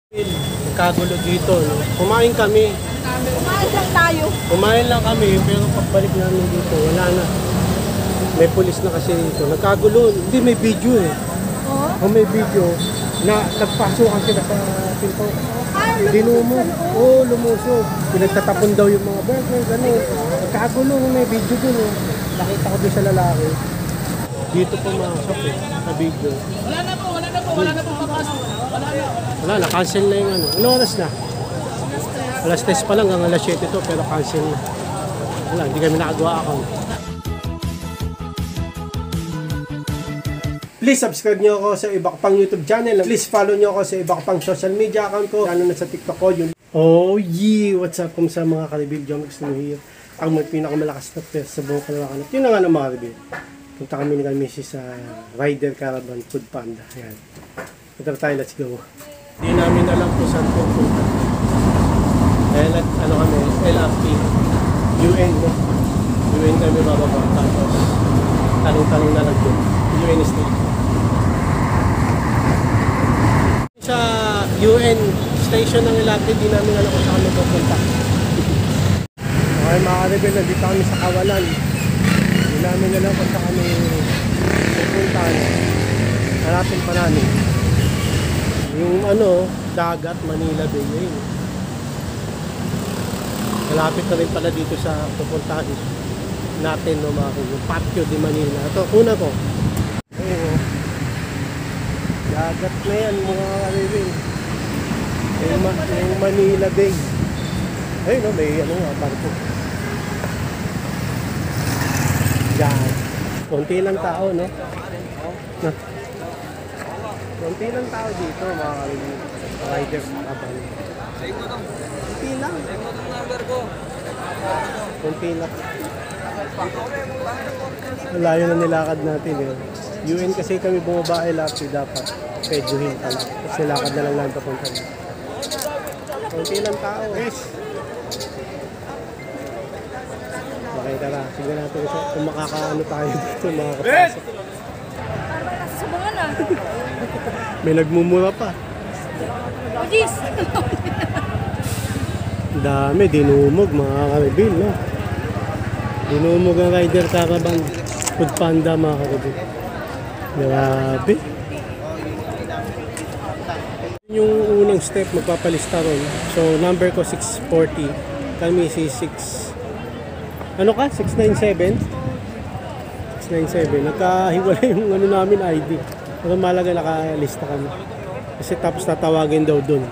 Nagkagulo dito, no? Kumain kami. Kumain lang tayo. Kumain lang kami, pero pagbalik namin dito, wala na. May pulis na kasi dito. Nagkagulo. Hindi, may video eh. Oo? May video na nagpasukan sila sa pinto. Dinumo. Oo, lumusog. Pinagtatapon daw yung mga burger, gano'n. Nagkagulo, may video dun eh. Nakita ko doon sa lalaki. Dito pumasok eh, sa video. Wala na po papasok. Wala, na-cancel na yung ano. Ano oras na? Alas 10 pa lang, hanggang alas 7 to, pero cancel na. Wala, hindi kami nakagawa account. Please subscribe nyo ako sa iba ko pang YouTube channel. Please follow nyo ako sa iba ko pang social media account ko. Lalo na sa TikTok ko. Yung... Oh yeah! What's up kung sa mga ka-reveal Jomix New Year? Ang may pinakamalakas na test sa buong Kalawakan. Yun na nga ng mga reveal. Punta kami ni Mrs. sa Rider Caravan Food Panda. Ayan. Ito tayo, let's go. Hindi namin alam kung saan po punta. Dahil ano kami, LRT, UN, no? UN kami bababa. Tapos, tanong-tanong na lang doon. UN State. Sa UN station ng LRT, hindi namin alam kung saan kami pupunta. Okay, mga ka-rebel, nandito kami sa Kawalan. Hindi namin alam kung saan kami pupunta. Hanapin pa namin. Yung ano, dagat, Manila Bay, yun. Malapit na rin pala dito sa pupuntahan natin, no, mga yung Patio de Manila. Ito, una ko. Oo. Dagat na yan, mga ka-rebel. Yung Manila Bay. Ayun, no, may ano nga, barko. Yan. Konti lang tao, no? Konti lang tao dito, mga riders sa kaban. Konti lang. Konti lang. Malayo na nilakad natin, eh. UN kasi kami bumaba LRT dapat. Pedyuhin pala. Kasi nilakad na lang lang papunta. Konti lang tao. Yes. Okay, tara. Tignan natin kung makakaano tayo dito, makakapasok. Subangan na. May nagmumura pa. Oh, jeez. Dami, dinumog mga ka-reveal, no? Dinumog ang Rider Caravan Food Panda, mga ka-reveal. Grabe. Yung unang step, magpapalista ron. So, number ko 640. Kami si 6... Ano ka? 697? 697. Nagkahiwalay yung ano namin ID. Pero malaga nakalista kami. Kasi tapos tatawagin daw dun.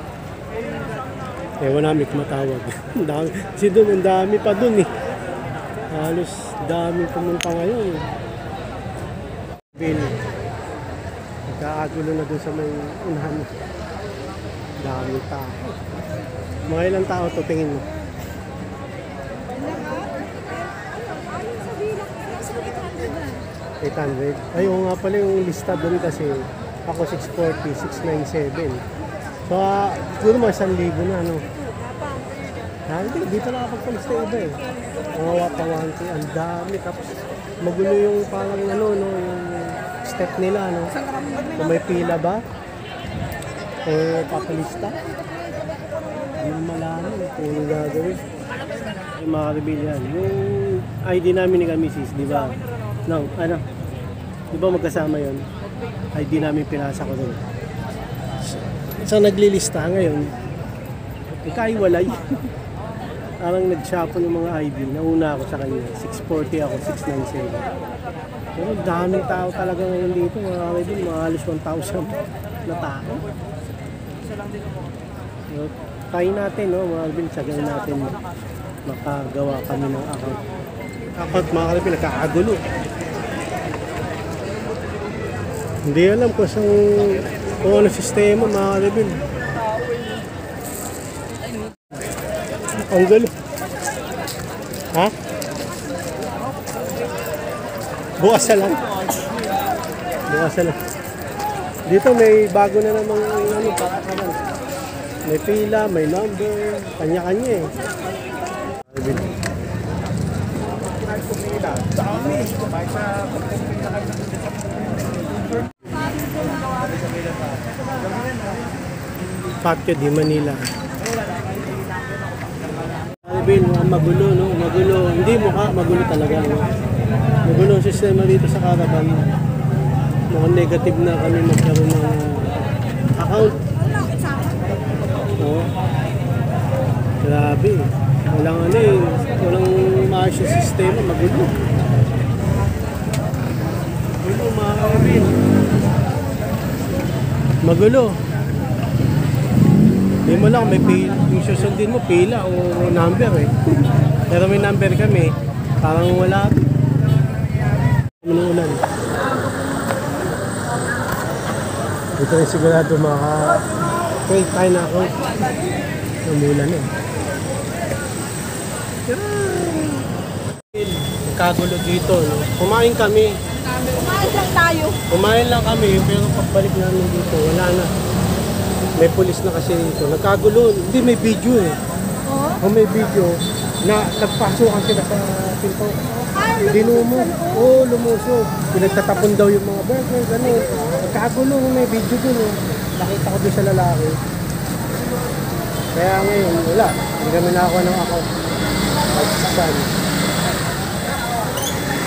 Ewan namin kung matawag. Kasi dun, ang dami pa dun eh. Halos dami pumunta ngayon. Bill. Nagkaagulo na dun sa may unahan. Dami tao. Mga ilang tao to tingin mo? 800. Ay, oo nga pala yung lista doon kasi ako 640, 697. So, siguro mga 1,000 na, ano? Hindi, dito nakapagpalista iba eh. Mga wapawanti, ang dami. Tapos, magulo yung parang ano, no, yung step nila, no? Kung may pila ba? O papalista? Hindi malaman kung ano gagawin. Yung mga reveal yan. Yung ID namin ni Mrs., di ba? No, ano? Di ba magkasama yun? ID namin pinasa ko doon. So naglilista ngayon, ikaiwalay. Parang nag-shuffle yung mga ID. Nauna ako sa kanya. 640 ako, 697. Pero daming tao talaga ngayon dito. Mga ID, mga halos 1,000 na tao. So, try natin, no? Mga ID, sagay natin makagawa kami ng account. Account, mga kalapin, nagkakagulo. Hindi alam kung ano sistema, mga kalapin. Ang gulo. Ha? Bukas na lang. Bukas na lang. Dito may bago na namang ano, pakakaman. May pila, may number, kanya-kanya eh. Patio di Manila. Alvin, magulo, no? Magulo. Hindi mukha, magulo talaga, no? Magulo ang sistema dito sa Caravan. Mukhang negative na kami magkaroon ng account. No? Grabe. Walang ano eh. Walang maayos yung sistema. Magulo. Magulo, mga Alvin. Magulo. Hindi mo lang, may yung susundin mo, pila o number eh. Pero may number kami, parang wala. Ulan. Ito yung sigurado maka-trade tayo na ako. Umulan eh. Kagulo dito, no? Kumain kami. Kumain lang tayo. Kumain lang kami, pero pagbalik namin dito, wala na. May pulis na kasi dito. Nagkagulo. Hindi, may video eh. Oo. Kung may video, na nagpasukan sila sa pinto. Ah, Dinumo. Oo, lumusog. Pinagtatapon daw yung mga burger, gano'n. Nagkagulo, may video dun eh. Nakita ko doon sa lalaki. Kaya ngayon, wala. Hindi kami nakakuha ng account. At saan.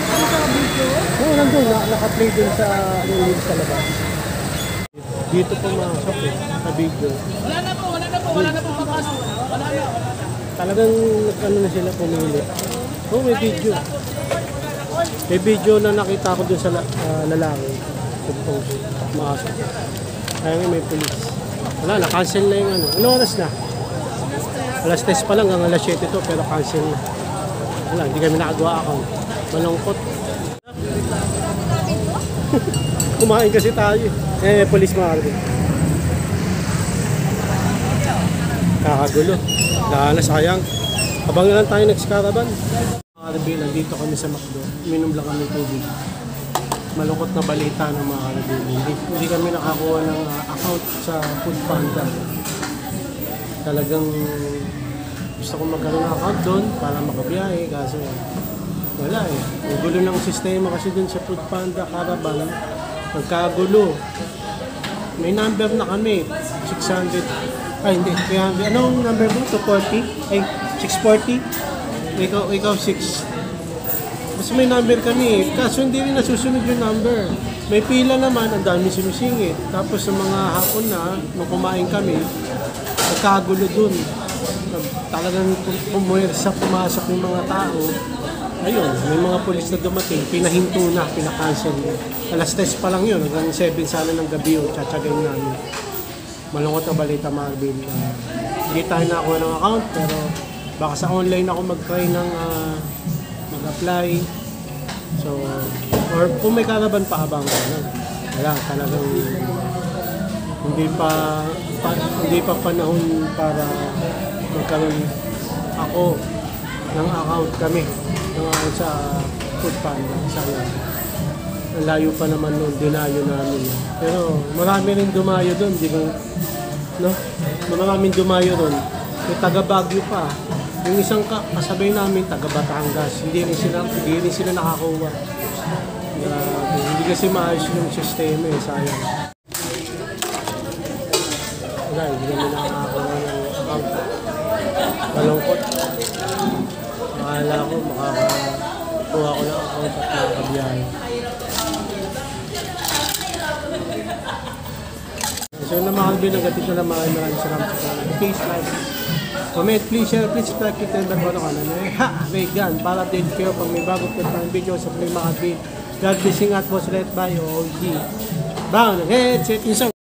Ano sa video? Oo, nandun. Naka-play dun sa link sa labas. Dito pumasok eh, sa video. Wala na po papasok. Wala na. Talagang ano na sila pumili. Oo, may video. May video na nakita ko dun sa lalaki. Suppose, pumasok. Kaya nga may police. Wala na, cancel na yung ano. Ano oras na? Alas 3 pa lang, hanggang alas 7 to, pero cancel na. Wala, hindi kami nakagawa account. Malungkot. Kumain kasi tayo. Police mga Alvin. Kakagulo. Dahil na sayang. Habang na lang tayo next Caravan. Mga Alvin, nandito kami sa McDo. Minom lang kami tubig. Malungkot na balita ng mga Alvin. Hindi kami nakakuha ng account sa Foodpanda. Talagang gusto kong magkaroon ng account doon para makabiyahe. Kaso wala eh. Ang gulo ng sistema kasi doon sa Foodpanda Caravan. Magkagulo. May number na kami. 600. Ay, hindi. 300. Anong number mo? 240? Ay, 640? Ikaw 6. Mas may number kami. Kaso hindi rin nasusunod yung number. May pila naman. Ang dami sinisingit. Tapos sa mga hapon na, nung kumain kami, magkagulo dun. Talagang pumuwersa, pumasok yung mga tao. Ayun, may mga pulis na dumating, pinahinto na, pinakancel na. Alas 3 pa lang yun, hanggang 7 sana ng gabi yun, tsatsagayin namin. Malungkot na balita, Marvin. Hindi tayo nakakuha ng account, pero baka sa online ako mag-try ng mag-apply. So, or kung may Caravan pa, abang ko na. Wala, talagang hindi pa panahon para magkaroon ako ng account kami. Sa Foodpanda, sayang. Ang layo pa naman noon, dinayo namin. Pero marami rin dumayo doon, di ba? No? Maraming dumayo doon. May taga Baguio pa. Yung isang kasabay namin, taga Batangas. Hindi rin sila nakakuha. Hindi kasi maayos yung sistema eh, sayang. Wala, hindi kami nakakuha ng account. Malungkot. Akala ko makakakuha ko ng account at makakabiyahe. So na mga Alvin, hanggang dito na maraming salamat sa kanila. Please like, comment, please share, please subscribe, click the bell button kanina. Vegan, para update kayo pag may bago po tayong video sa mga Alvin. God blessing at was led by OG. Bound, headset, insang.